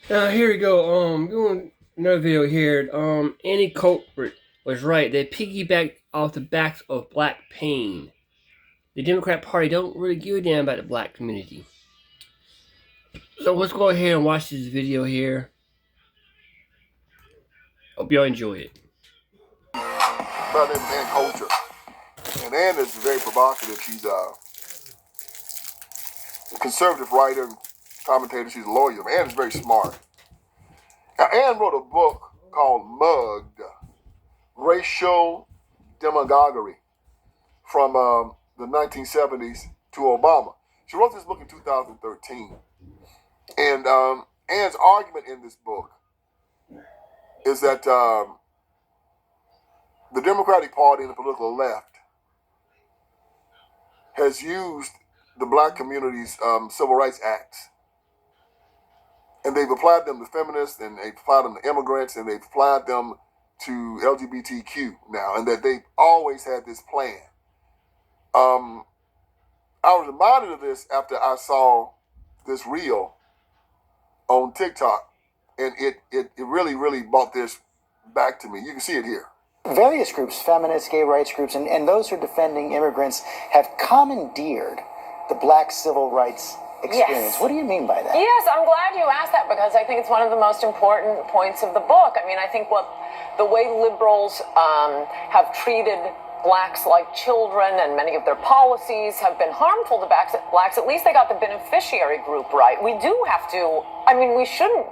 Here we go. Doing another video here. Annie Culprit was right. They piggybacked off the backs of black pain. The Democrat Party don't really give a damn about the black community. So let's go ahead and watch this video here. Hope y'all enjoy it. About Ann Coulter. And Ann is very provocative. She's a conservative writer, commentator. She's a lawyer. Ann is very smart. Now, Ann wrote a book called Mugged, Racial Demagoguery, from the 1970s to Obama. She wrote this book in 2013. And Ann's argument in this book is that the Democratic Party and the political left has used the black community's civil rights acts, and they've applied them to feminists, and they've applied them to immigrants, and they've applied them to LGBTQ now, and that they've always had this plan. I was reminded of this after I saw this reel on TikTok, and it really, really brought this back to me. You can see it here. Various groups, feminists, gay rights groups, and those who are defending immigrants have commandeered the black civil rights experience. Yes. What do you mean by that? Yes, I'm glad you asked that because I think it's one of the most important points of the book. I mean, I think the way liberals have treated blacks like children, and many of their policies have been harmful to blacks. At least they got the beneficiary group right. We do have to, we shouldn't.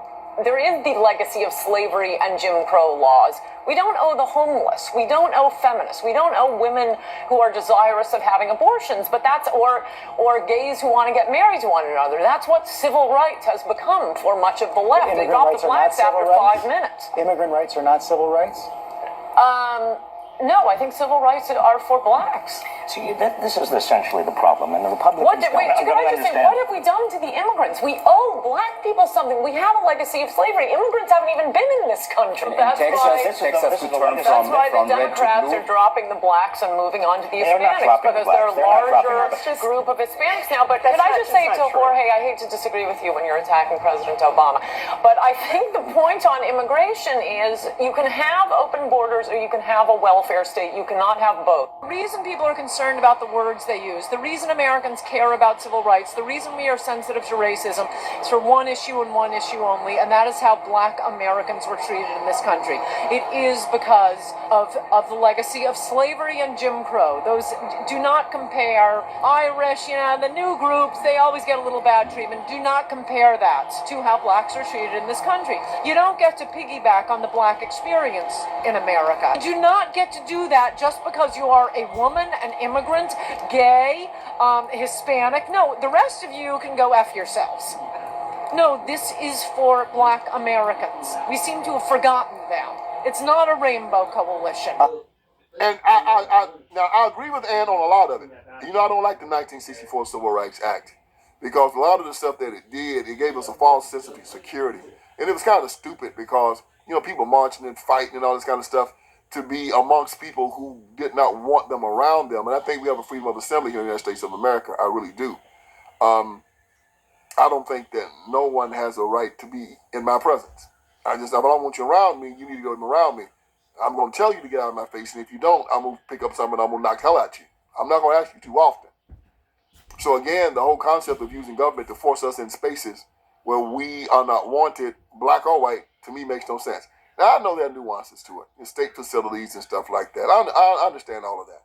There is the legacy of slavery and Jim Crow laws. We don't owe the homeless. We don't owe feminists. We don't owe women who are desirous of having abortions, but or gays who want to get married to one another. That's what civil rights has become for much of the left. They dropped the blacks after 5 minutes. Immigrant rights are not civil rights? No, I think civil rights are for blacks. See, this is essentially the problem, and the Republicans... What have we done to the immigrants? We owe black people something. We have a legacy of slavery. Immigrants haven't even been in this country. That's why the Democrats are dropping the blacks and moving on to the Hispanics, because they're a larger group of Hispanics now. But could I just say to Jorge, I hate to disagree with you when you're attacking President Obama, but I think the point on immigration is you can have open borders or you can have a welfare state. You cannot have both. The reason people are concerned about the words they use, the reason Americans care about civil rights, the reason we are sensitive to racism is for one issue and one issue only, and that is how black Americans were treated in this country. It is because of the legacy of slavery and Jim Crow. Those do not compare. Irish, the new groups, they always get a little bad treatment. Do not compare that to how blacks are treated in this country. You don't get to piggyback on the black experience in America. You do not get to do that just because you are a woman, an immigrant, gay, Hispanic. No, the rest of you can go F yourselves. No, this is for black Americans. We seem to have forgotten them. It's not a rainbow coalition. And I agree with Ann on a lot of it. I don't like the 1964 Civil Rights Act because a lot of the stuff that it did, it gave us a false sense of security. And it was kind of stupid because, people marching and fighting and all this kind of stuff to be amongst people who did not want them around them. And I think we have a freedom of assembly here in the United States of America. I really do. I don't think that no one has a right to be in my presence. If I don't want you around me, you need to go around me. I'm going to tell you to get out of my face, and if you don't, I'm going to pick up something and I'm going to knock hell at you. I'm not going to ask you too often. So again, the whole concept of using government to force us in spaces where we are not wanted, black or white, to me makes no sense. Now, I know there are nuances to it, state facilities and stuff like that. I understand all of that.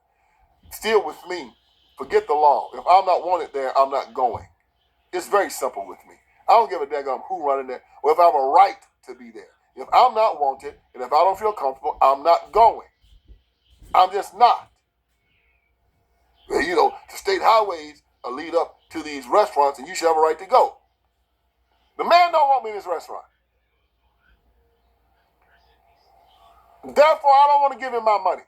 Still, with me, forget the law. If I'm not wanted there, I'm not going. It's very simple with me. I don't give a daggone who running there or if I have a right to be there. If I'm not wanted and if I don't feel comfortable, I'm not going. I'm just not. The state highways lead up to these restaurants and you should have a right to go. The man don't want me in this restaurant. Therefore, I don't want to give him my money.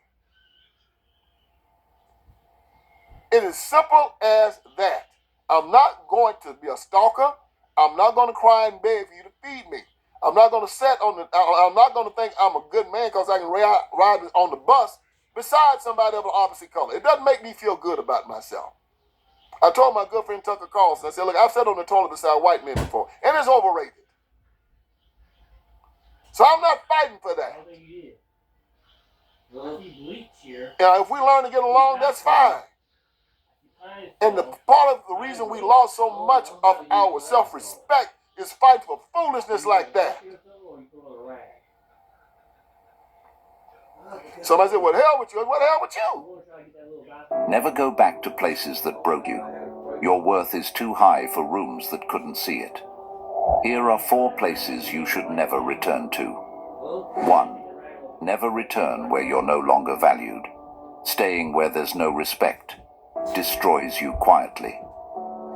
It is simple as that. I'm not going to be a stalker. I'm not going to cry and beg for you to feed me. I'm not going to I'm not going to think I'm a good man because I can ride on the bus beside somebody of the opposite color. It doesn't make me feel good about myself. I told my good friend Tucker Carlson, I said, look, I've sat on the toilet beside white men before, and it's overrated. So I'm not fighting for that. If we learn to get along, that's fine. And the part of the reason we lost so much of our self-respect is fighting for foolishness like that. Somebody said, what the hell with you? What the hell with you? Never go back to places that broke you. Your worth is too high for rooms that couldn't see it. Here are 4 places you should never return to. 1. Never return where you're no longer valued. Staying where there's no respect destroys you quietly.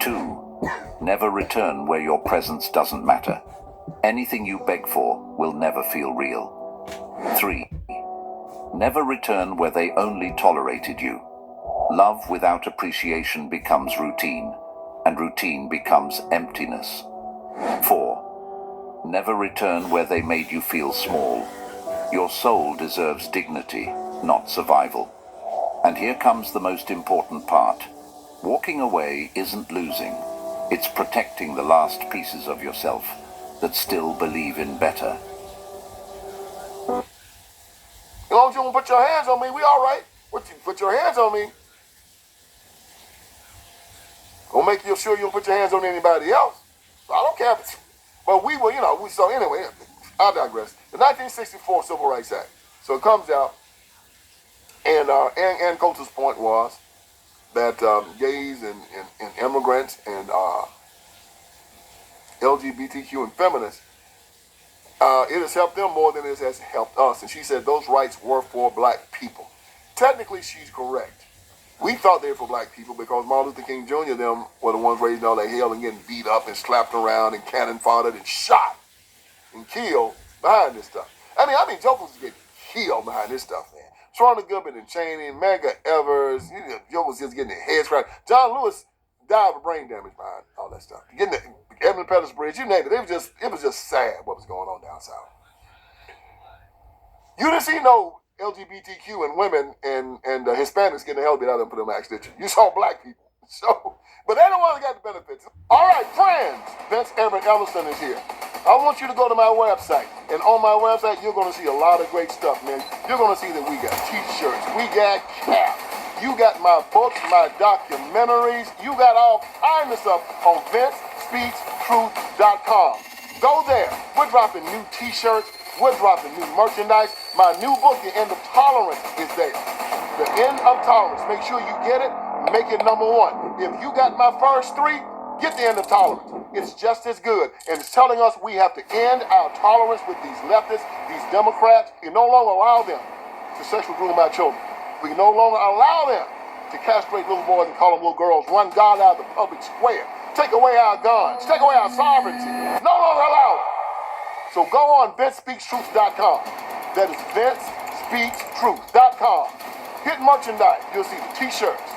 2. Never return where your presence doesn't matter. Anything you beg for will never feel real. 3. Never return where they only tolerated you. Love without appreciation becomes routine, and routine becomes emptiness. 4. Never return where they made you feel small. Your soul deserves dignity, not survival. And here comes the most important part. Walking away isn't losing. It's protecting the last pieces of yourself that still believe in better. As long as you don't put your hands on me, we all right. Put your hands on me. Don't make you sure you don't put your hands on anybody else. I don't care. But we were, so anyway, I digress. The 1964 Civil Rights Act. So it comes out, and Ann Coulter's point was that gays and immigrants and LGBTQ and feminists, it has helped them more than it has helped us. And she said those rights were for black people. Technically, she's correct. We thought they were for black people because Martin Luther King Jr. them were the ones raising all that hell and getting beat up and slapped around and cannon foddered and shot and killed behind this stuff. I mean, jokers getting killed behind this stuff, man. Sharonda Goodman and Cheney, Medgar Evers, jokers just getting their heads cracked. John Lewis died of brain damage behind all that stuff. Getting the Edmund Pettus Bridge, you name it. It was just sad what was going on down south. You didn't see no LGBTQ and women and Hispanics getting the hell beat out of them for them acts, did you? You saw black people. So, but they don't want to get the benefits. All right, friends, Vince Everett Ellison is here. I want you to go to my website. And on my website, you're going to see a lot of great stuff, man. You're going to see that we got t-shirts, we got caps. You got my books, my documentaries. You got all kinds of stuff on VinceSpeaksTruth.com. Go there. We're dropping new t-shirts. We're dropping new merchandise. My new book, The End of Tolerance, is there. The End of Tolerance. Make sure you get it. Make it number 1. If you got my first 3, get The End of Tolerance. It's just as good. And it's telling us we have to end our tolerance with these leftists, these Democrats. We no longer allow them to sexually groom our children. We no longer allow them to castrate little boys and call them little girls, run God out of the public square, take away our guns, take away our sovereignty. No longer allow it. So go on VinceSpeaksTruth.com. That is VinceSpeaksTruth.com. Hit merchandise. You'll see the t-shirts.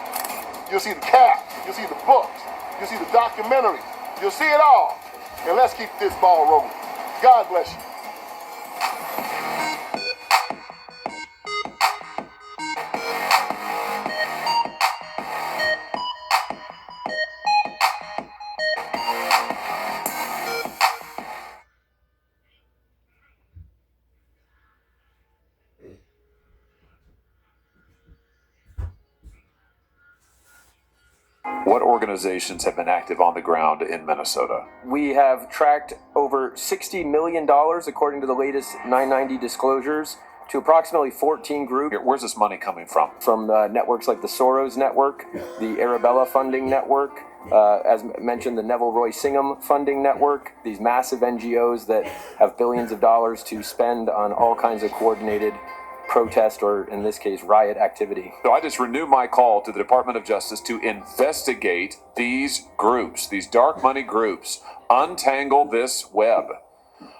You'll see the caps. You'll see the books. You'll see the documentaries. You'll see it all. And let's keep this ball rolling. God bless you. What organizations have been active on the ground in Minnesota? We have tracked over $60 million, according to the latest 990 disclosures, to approximately 14 groups. Where's this money coming from? From networks like the Soros Network, the Arabella Funding Network, as mentioned, the Neville Roy Singham Funding Network, these massive NGOs that have billions of dollars to spend on all kinds of coordinated protest, or in this case, riot activity. So I just renew my call to the Department of Justice to investigate these groups, these dark money groups, untangle this web.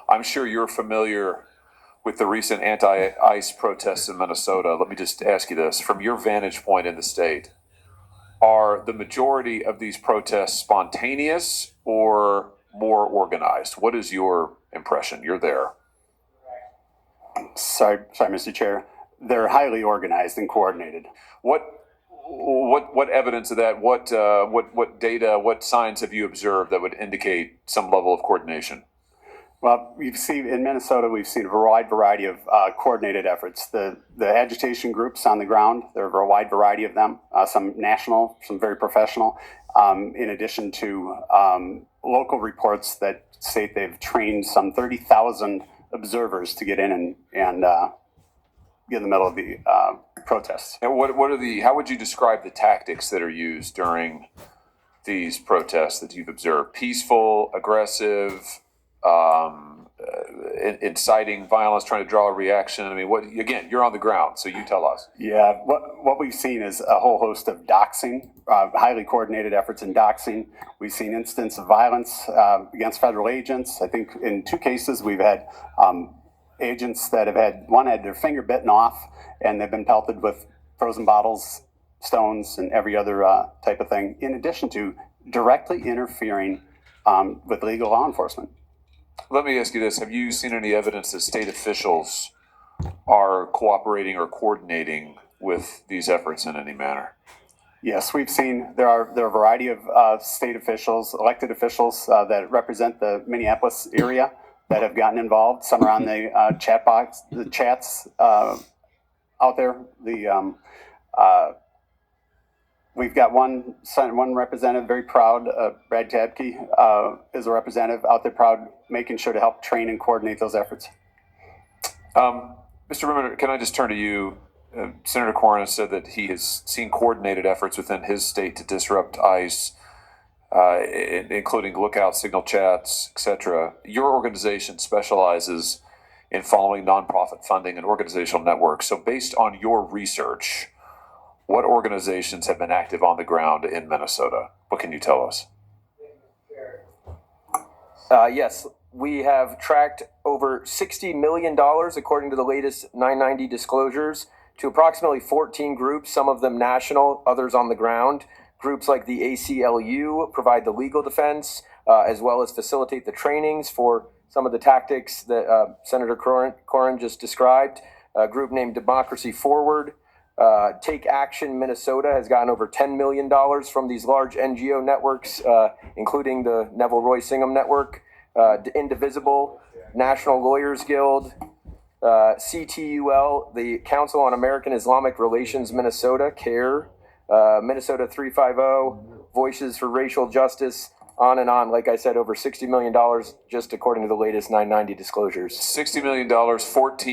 I'm sure you're familiar with the recent anti-ICE protests in Minnesota. Let me just ask you this, from your vantage point in the state, are the majority of these protests spontaneous or more organized? What is your impression? You're there. Sorry, Mr. Chair. They're highly organized and coordinated. What evidence of that? What data? What signs have you observed that would indicate some level of coordination? Well, we've seen in Minnesota, we've seen a wide variety of coordinated efforts. The agitation groups on the ground, there are a wide variety of them, some national, some very professional, in addition to local reports that state they've trained some 30,000 observers to get in and get in the middle of the protests. And how would you describe the tactics that are used during these protests that you've observed? Peaceful, aggressive, inciting violence, trying to draw a reaction? I mean, again, you're on the ground, so you tell us. Yeah, what we've seen is a whole host of doxing, highly coordinated efforts in doxing. We've seen instances of violence against federal agents. I think in 2 cases we've had agents that one had their finger bitten off, and they've been pelted with frozen bottles, stones, and every other type of thing, in addition to directly interfering with legal law enforcement. Let me ask you this. Have you seen any evidence that state officials are cooperating or coordinating with these efforts in any manner? Yes, we've seen there are a variety of state officials, elected officials that represent the Minneapolis area that have gotten involved. Some are on the chat box, the chats out there. We've got one representative, very proud, Brad Tabke is a representative out there, proud, making sure to help train and coordinate those efforts. Mr. Rimmer, can I just turn to you? Senator Cornyn has said that he has seen coordinated efforts within his state to disrupt ICE, including lookout signal chats, etc. Your organization specializes in following nonprofit funding and organizational networks. So based on your research, what organizations have been active on the ground in Minnesota? What can you tell us? Yes, we have tracked over $60 million, according to the latest 990 disclosures, to approximately 14 groups, some of them national, others on the ground. Groups like the ACLU provide the legal defense, as well as facilitate the trainings for some of the tactics that Senator Cornyn just described. A group named Democracy Forward. Take Action Minnesota has gotten over $10 million from these large NGO networks, including the Neville Roy Singham Network, Indivisible, National Lawyers Guild, CTUL, the Council on American Islamic Relations Minnesota, CARE, Minnesota 350, Voices for Racial Justice, on and on. Like I said, over $60 million just according to the latest 990 disclosures. $60 million,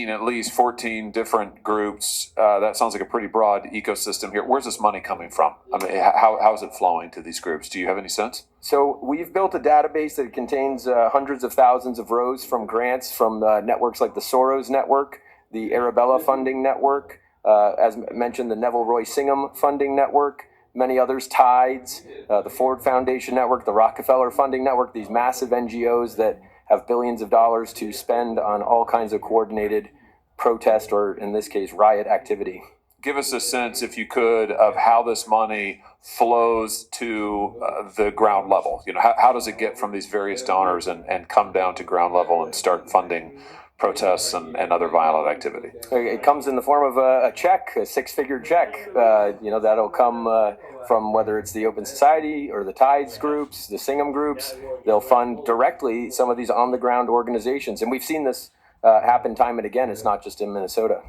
at least 14 different groups. That sounds like a pretty broad ecosystem here. Where's this money coming from? I mean, how is it flowing to these groups? Do you have any sense? So we've built a database that contains hundreds of thousands of rows from grants from networks like the Soros Network, the Arabella Funding Network, as mentioned, the Neville Roy Singham Funding Network, many others, Tides, the Ford Foundation Network, the Rockefeller Funding Network, these massive NGOs that have billions of dollars to spend on all kinds of coordinated protest, or in this case, riot activity. Give us a sense, if you could, of how this money flows to the ground level. You know, how does it get from these various donors and come down to ground level and start funding protests and other violent activity? It comes in the form of a check, a 6-figure check. That'll come from whether it's the Open Society or the Tides groups, the Singham groups. They'll fund directly some of these on-the-ground organizations. And we've seen this happen time and again. It's not just in Minnesota.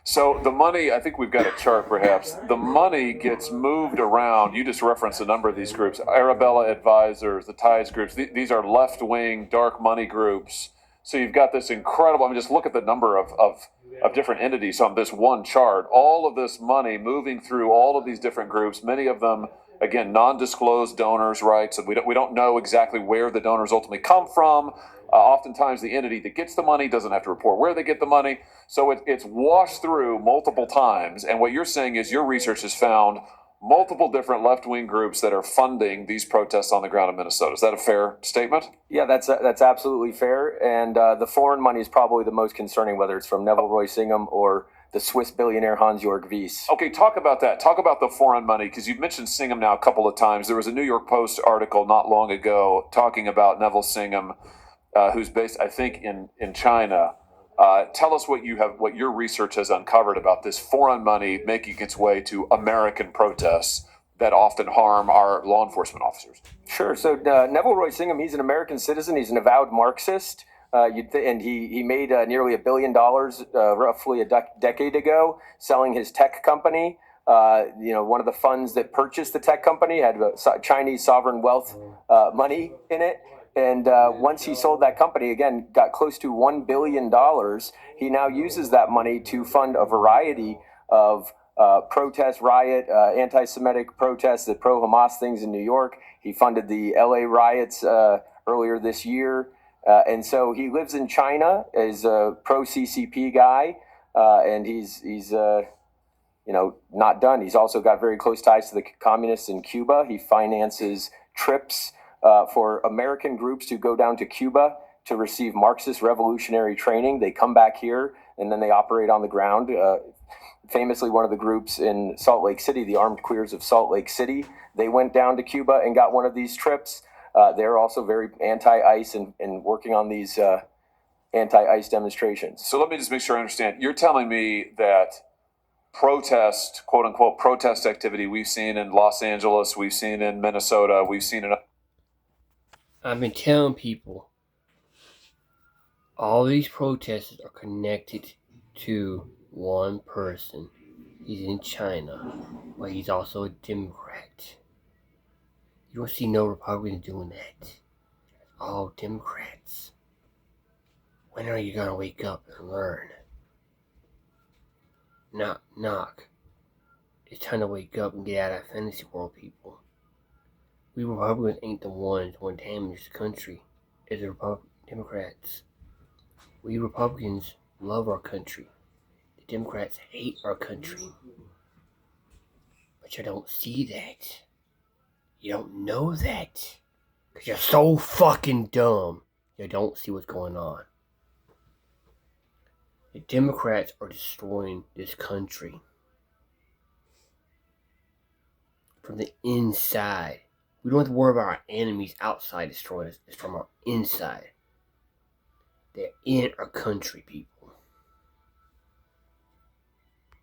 So the money, I think we've got a chart perhaps. The money gets moved around. You just referenced a number of these groups. Arabella Advisors, the Tides groups. These are left-wing dark money groups. So you've got this incredible, I mean, just look at the number of different entities on this one chart. All of this money moving through all of these different groups, many of them, again, non-disclosed donors, right? So we don't know exactly where the donors ultimately come from. Oftentimes the entity that gets the money doesn't have to report where they get the money. So it's washed through multiple times. And what you're saying is your research has found multiple different left-wing groups that are funding these protests on the ground in Minnesota. Is that a fair statement? Yeah, that's absolutely fair. And the foreign money is probably the most concerning, whether it's from Neville Roy Singham or the Swiss billionaire Hans-Jörg Wyss. Okay, talk about that. Talk about the foreign money, because you've mentioned Singham now a couple of times. There was a New York Post article not long ago talking about Neville Singham, who's based, I think, in China. Tell us what your research has uncovered about this foreign money making its way to American protests that often harm our law enforcement officers. Sure. So Neville Roy Singham, he's an American citizen. He's an avowed Marxist. And he made nearly $1 billion roughly a decade ago selling his tech company. One of the funds that purchased the tech company had Chinese sovereign wealth money in it. And once he sold that company, again, got close to $1 billion, he now uses that money to fund a variety of protest, riot, anti-Semitic protests, the pro-Hamas things in New York. He funded the LA riots earlier this year. And so he lives in China as a pro-CCP guy, and he's not done. He's also got very close ties to the communists in Cuba. He finances trips for American groups to go down to Cuba to receive Marxist revolutionary training. They come back here, and then they operate on the ground. Famously, one of the groups in Salt Lake City, the Armed Queers of Salt Lake City, they went down to Cuba and got one of these trips. They're also very anti-ICE and working on these anti-ICE demonstrations. So let me just make sure I understand. You're telling me that protest, quote unquote, protest activity we've seen in Los Angeles, we've seen in Minnesota, we've seen in... I've been telling people all these protesters are connected to one person. He's in China, but he's also a Democrat. You don't see no Republicans doing that. All Democrats. When are you gonna wake up and learn? Knock, knock. It's time to wake up and get out of that fantasy world, people. We Republicans ain't the ones who want to damage the country. It's the Democrats. We Republicans love our country. The Democrats hate our country. But you don't see that. You don't know that. Because you're so fucking dumb. You don't see what's going on. The Democrats are destroying this country. From the inside. We don't have to worry about our enemies outside destroying us. It's from our inside. They're in our country, people.